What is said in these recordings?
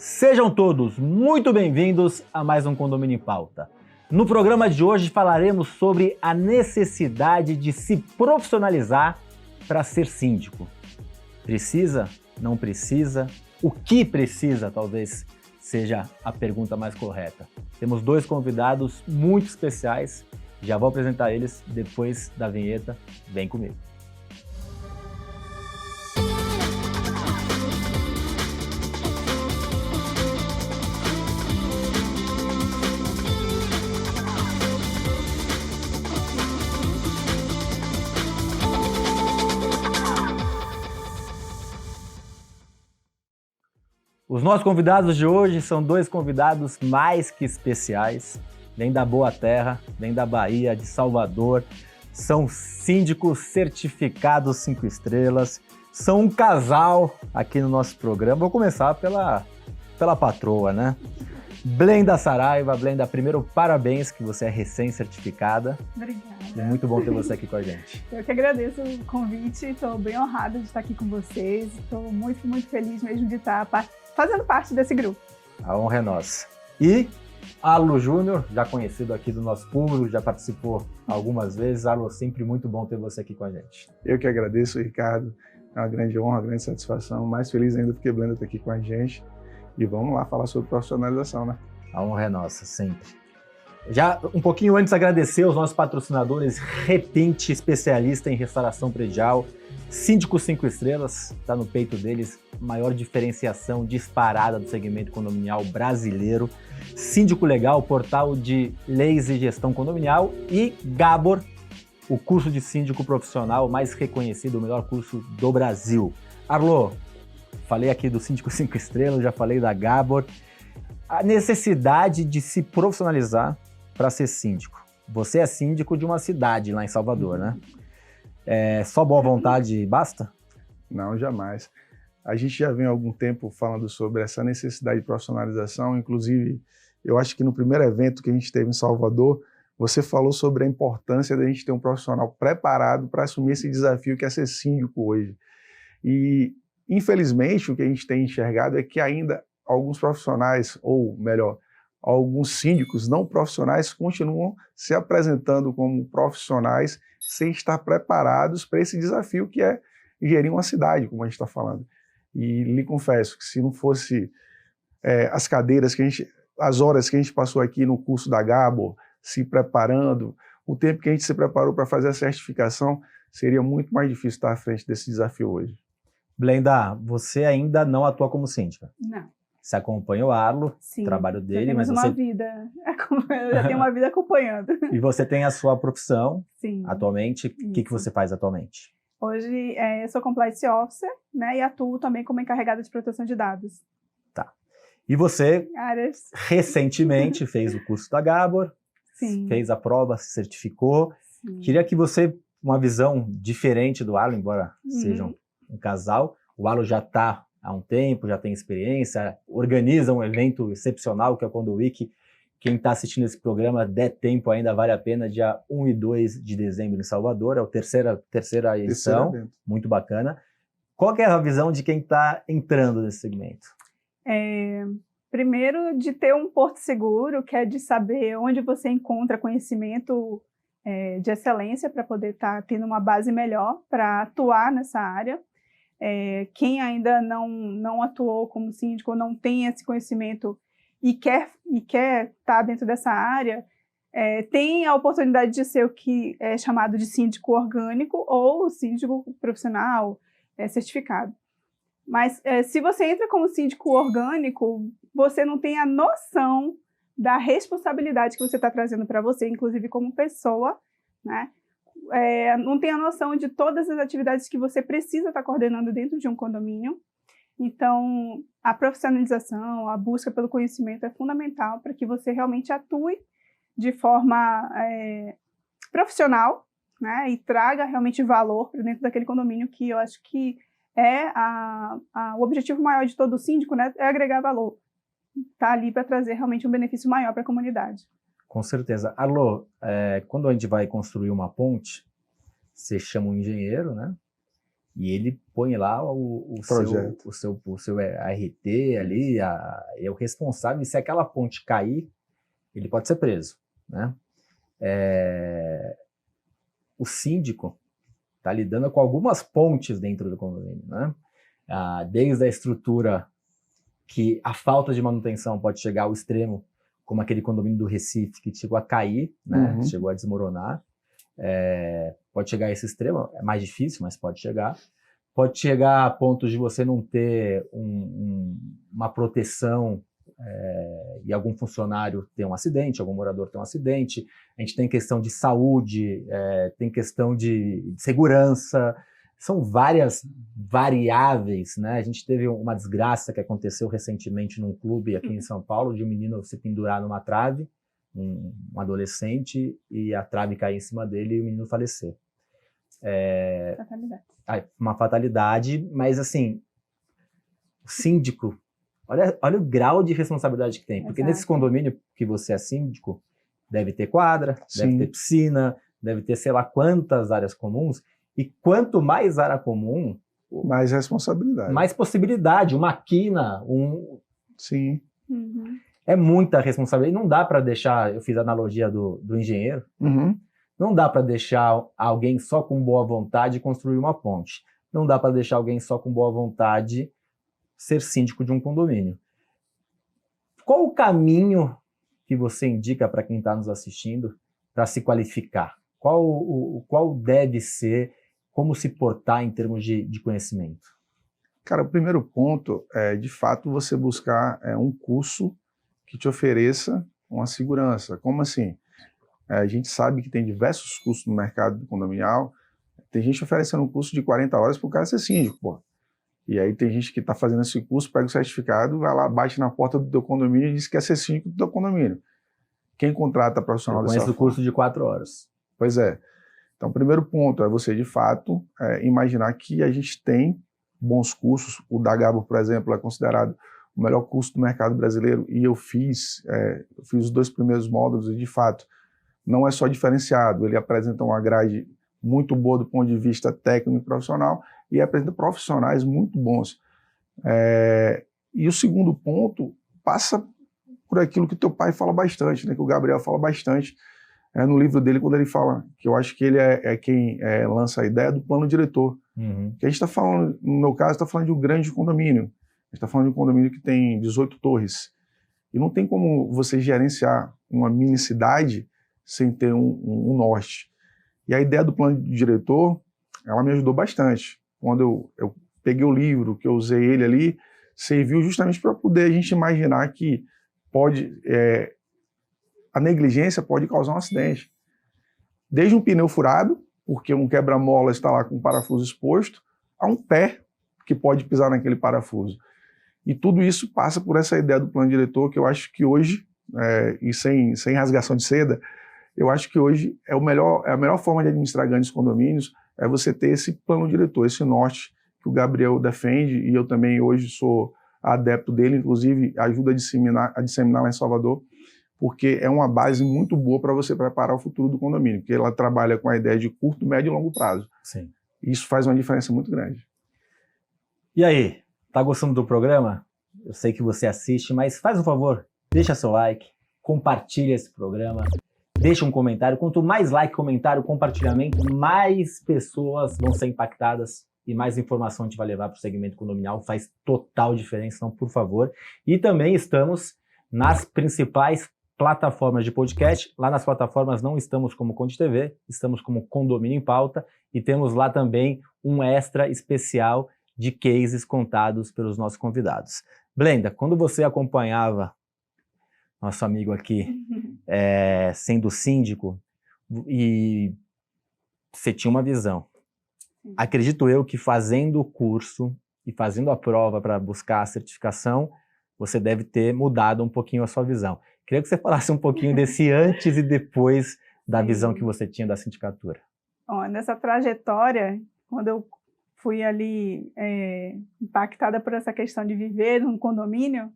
Sejam todos muito bem-vindos a mais um Condomínio em Pauta. No programa de hoje falaremos sobre a necessidade de se profissionalizar para ser síndico. Precisa? Não precisa? O que precisa, talvez, seja a pergunta mais correta. Temos dois convidados muito especiais, já vou apresentar eles depois da vinheta. Vem comigo. Os nossos convidados de hoje são dois convidados mais que especiais. Vêm da boa terra, vêm da Bahia, de Salvador. São síndicos certificados 5 estrelas. São um casal aqui no nosso programa. Vou começar pela patroa, né? Blenda Saraiva. Blenda, primeiro, parabéns que você é recém-certificada. Obrigada. É muito bom ter você aqui com a gente. Eu que agradeço o convite, estou bem honrada de estar aqui com vocês. Estou muito, muito feliz mesmo de estar fazendo parte desse grupo. A honra é nossa. E Arlo Júnior, já conhecido aqui do nosso público, já participou algumas vezes. Arlo, sempre muito bom ter você aqui com a gente. Eu que agradeço, Ricardo. É uma grande honra, uma grande satisfação. Mais feliz ainda porque a Blenda está aqui com a gente. E vamos lá falar sobre profissionalização, né? A honra é nossa, sempre. Já um pouquinho antes, agradecer aos nossos patrocinadores, Repinte, especialista em restauração predial, Síndico 5 estrelas, está no peito deles, maior diferenciação disparada do segmento condominial brasileiro, Síndico Legal, portal de leis e gestão condominial, e Gabor, o curso de síndico profissional mais reconhecido, o melhor curso do Brasil. Arlo, falei aqui do Síndico 5 estrelas, já falei da Gabor, a necessidade de se profissionalizar para ser síndico. Você é síndico de uma cidade lá em Salvador, né? Só boa vontade basta? Não, jamais. A gente já vem há algum tempo falando sobre essa necessidade de profissionalização. Inclusive, eu acho que no primeiro evento que a gente teve em Salvador, você falou sobre a importância da gente ter um profissional preparado para assumir esse desafio que é ser síndico hoje. E, infelizmente, o que a gente tem enxergado é que ainda alguns profissionais, ou melhor, alguns síndicos não profissionais continuam se apresentando como profissionais sem estar preparados para esse desafio que é gerir uma cidade, como a gente está falando. E lhe confesso que se não fosse as cadeiras as horas que a gente passou aqui no curso da Gabor, se preparando, o tempo que a gente se preparou para fazer a certificação, seria muito mais difícil estar à frente desse desafio hoje. Blenda, você ainda não atua como síndica? Não. Você acompanha o Arlo, Sim, o trabalho dele, já mas temos você... uma vida, eu já tenho uma vida acompanhando. E você tem a sua profissão. Sim. Atualmente. O que você faz atualmente? Hoje eu sou compliance officer, né, e atuo também como encarregada de proteção de dados. Tá. E você recentemente fez o curso da Gabor, sim, fez a prova, se certificou. Sim. Queria que você, uma visão diferente do Arlo, embora sejam um casal, o Arlo já está há um tempo, já tem experiência, organiza um evento excepcional que é o Condo Week. Quem está assistindo esse programa, der tempo ainda, vale a pena, dia 1 e 2 de dezembro em Salvador, é a terceira edição, muito bacana. Qual que é a visão de quem está entrando nesse segmento? Primeiro, de ter um porto seguro, que é de saber onde você encontra conhecimento de excelência para poder estar tendo uma base melhor para atuar nessa área. Quem ainda não atuou como síndico, não tem esse conhecimento e quer estar dentro dessa área, tem a oportunidade de ser o que é chamado de síndico orgânico ou síndico profissional certificado. Mas se você entra como síndico orgânico, você não tem a noção da responsabilidade que você está trazendo para você, inclusive como pessoa, né? Não tem a noção de todas as atividades que você precisa estar coordenando dentro de um condomínio. Então, a profissionalização, a busca pelo conhecimento é fundamental para que você realmente atue de forma profissional, né, e traga realmente valor para dentro daquele condomínio, que eu acho que o objetivo maior de todo síndico, né, é agregar valor. Está ali para trazer realmente um benefício maior para a comunidade. Com certeza. Arlo, quando a gente vai construir uma ponte, você chama um engenheiro, né? E ele põe lá o seu ART ali, é o responsável, e se aquela ponte cair, ele pode ser preso, né? O síndico está lidando com algumas pontes dentro do condomínio, né? Desde a estrutura, que a falta de manutenção pode chegar ao extremo, como aquele condomínio do Recife, que chegou a cair, né? Chegou a desmoronar. Pode chegar a esse extremo, é mais difícil, mas pode chegar. Pode chegar a ponto de você não ter uma proteção e algum funcionário ter um acidente, algum morador ter um acidente. A gente tem questão de saúde, tem questão de segurança, são várias variáveis, né? A gente teve uma desgraça que aconteceu recentemente num clube aqui em São Paulo, de um menino se pendurar numa trave, um adolescente, e a trave cair em cima dele e o menino falecer. Fatalidade. Uma fatalidade, mas assim, o síndico, olha o grau de responsabilidade que tem, porque nesse condomínio que você é síndico, deve ter quadra, deve ter piscina, deve ter sei lá quantas áreas comuns, e quanto mais área comum, mais responsabilidade. Mais possibilidade, uma quina, Sim. É muita responsabilidade. Não dá para deixar, eu fiz a analogia do engenheiro, não dá para deixar alguém só com boa vontade construir uma ponte. Não dá para deixar alguém só com boa vontade ser síndico de um condomínio. Qual o caminho que você indica para quem está nos assistindo para se qualificar? Qual deve ser, como se portar em termos de conhecimento? Cara, o primeiro ponto é, de fato, você buscar um curso que te ofereça uma segurança. Como assim? A gente sabe que tem diversos cursos no mercado condominial. Tem gente oferecendo um curso de 40 horas para o cara ser síndico, pô. E aí tem gente que está fazendo esse curso, pega o certificado, vai lá, bate na porta do teu condomínio e diz que quer ser síndico do teu condomínio. Quem contrata profissional dessa forma? Eu conheço o curso de 4 horas. Pois é. Então, o primeiro ponto é você, de fato, imaginar que a gente tem bons cursos. O da Gabor, por exemplo, é considerado o melhor curso do mercado brasileiro, e eu fiz os 2 primeiros módulos e, de fato, não é só diferenciado, ele apresenta uma grade muito boa do ponto de vista técnico e profissional e apresenta profissionais muito bons. E o segundo ponto passa por aquilo que teu pai fala bastante, né, que o Gabriel fala bastante no livro dele, quando ele fala, que eu acho que ele é quem lança a ideia do plano diretor. Que a gente está falando, no meu caso, está falando de um grande condomínio. A gente está falando de um condomínio que tem 18 torres. E não tem como você gerenciar uma mini cidade sem ter um norte. E a ideia do plano diretor, ela me ajudou bastante. Quando eu peguei o livro, que eu usei ele ali, serviu justamente para poder a gente imaginar que a negligência pode causar um acidente. Desde um pneu furado, porque um quebra-mola está lá com um parafuso exposto, a um pé que pode pisar naquele parafuso. E tudo isso passa por essa ideia do plano diretor, que eu acho que hoje, e sem rasgação de seda, eu acho que hoje a melhor forma de administrar grandes condomínios é você ter esse plano diretor, esse norte que o Gabriel defende, e eu também hoje sou adepto dele, inclusive ajuda a disseminar lá em Salvador, porque é uma base muito boa para você preparar o futuro do condomínio, porque ela trabalha com a ideia de curto, médio e longo prazo. Sim. Isso faz uma diferença muito grande. E aí, tá gostando do programa? Eu sei que você assiste, mas faz um favor, deixa seu like, compartilha esse programa, deixa um comentário. Quanto mais like, comentário, compartilhamento, mais pessoas vão ser impactadas e mais informação a gente vai levar para o segmento condominial. Faz total diferença, então, por favor. E também estamos nas principais plataformas de podcast. Lá nas plataformas não estamos como Conde TV, estamos como Condomínio em Pauta, e temos lá também um extra especial de cases contados pelos nossos convidados. Blenda, quando você acompanhava nosso amigo aqui sendo síndico, e você tinha uma visão, acredito eu que fazendo o curso e fazendo a prova para buscar a certificação, você deve ter mudado um pouquinho a sua visão. Queria que você falasse um pouquinho desse antes e depois da visão que você tinha da sindicatura. Bom, nessa trajetória, quando eu fui ali impactada por essa questão de viver num condomínio,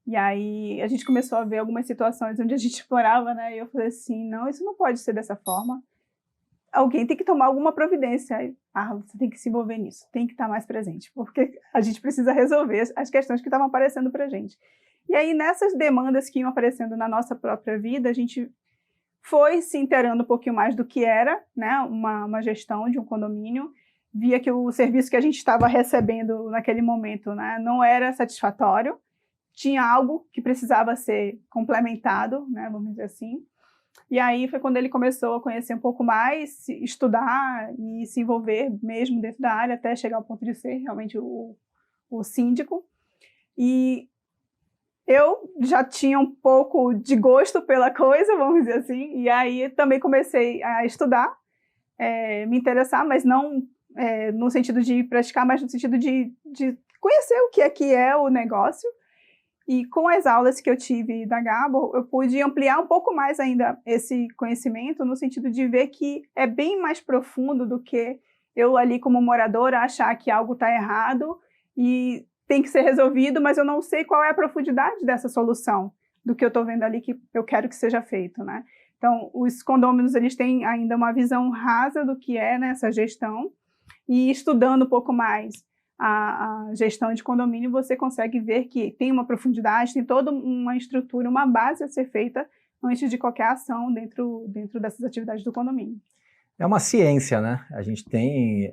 e aí a gente começou a ver algumas situações onde a gente morava, né? E eu falei assim, não, isso não pode ser dessa forma. alguém tem que tomar alguma providência. Você tem que se envolver nisso, tem que estar mais presente, porque a gente precisa resolver as questões que estavam aparecendo para a gente. E aí, nessas demandas que iam aparecendo na nossa própria vida, a gente foi se inteirando um pouquinho mais do que era, né, uma gestão de um condomínio, via que o serviço que a gente estava recebendo naquele momento, né, não era satisfatório, tinha algo que precisava ser complementado, né, vamos dizer assim. E aí foi quando ele começou a conhecer um pouco mais, estudar e se envolver mesmo dentro da área, até chegar ao ponto de ser realmente o síndico. E eu já tinha um pouco de gosto pela coisa, vamos dizer assim, e aí também comecei a estudar, me interessar, mas não no sentido de praticar, mas no sentido de conhecer o que é o negócio. E com as aulas que eu tive da Gabor, eu pude ampliar um pouco mais ainda esse conhecimento, no sentido de ver que é bem mais profundo do que eu ali como moradora achar que algo está errado e tem que ser resolvido, mas eu não sei qual é a profundidade dessa solução, do que eu estou vendo ali que eu quero que seja feito, né? Então, os condôminos, eles têm ainda uma visão rasa do que é, né, essa gestão, e estudando um pouco mais a gestão de condomínio, você consegue ver que tem uma profundidade, tem toda uma estrutura, uma base a ser feita antes de qualquer ação dentro dessas atividades do condomínio. É uma ciência, né? A gente tem,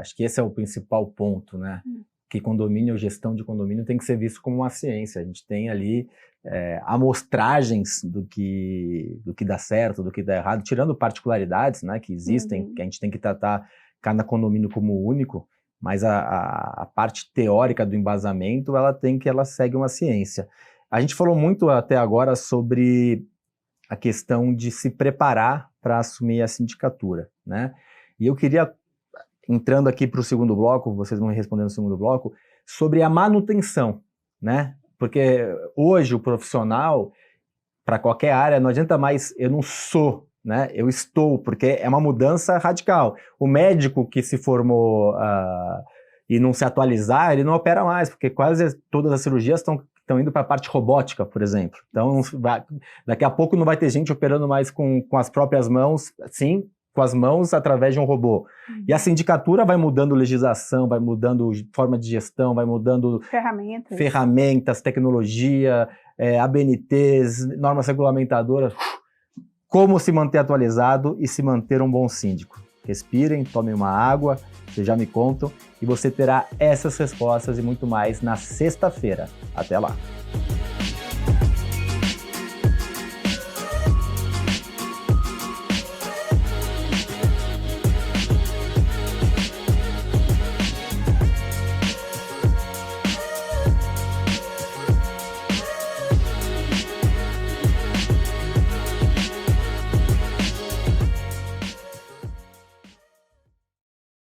acho que esse é o principal ponto, né? Que condomínio, gestão de condomínio tem que ser visto como uma ciência. A gente tem ali amostragens do que dá certo, do que dá errado, tirando particularidades, né, que existem, que a gente tem que tratar cada condomínio como único, mas a parte teórica do embasamento, ela segue uma ciência. A gente falou muito até agora sobre a questão de se preparar para assumir a sindicatura, né? E eu queria, entrando aqui para o segundo bloco, vocês vão me responder no segundo bloco, sobre a manutenção, né? Porque hoje o profissional, para qualquer área, não adianta mais, eu não sou, né? Eu estou, porque é uma mudança radical. O médico que se formou e não se atualizar, ele não opera mais, porque quase todas as cirurgias estão indo para a parte robótica, por exemplo. Então, daqui a pouco não vai ter gente operando mais com as próprias mãos, sim, com as mãos através de um robô. E a sindicatura vai mudando legislação, vai mudando forma de gestão, vai mudando ferramentas, tecnologia, ABNTs, normas regulamentadoras. Como se manter atualizado e se manter um bom síndico? Respirem, tomem uma água, vocês já me contam, e você terá essas respostas e muito mais na sexta-feira. Até lá!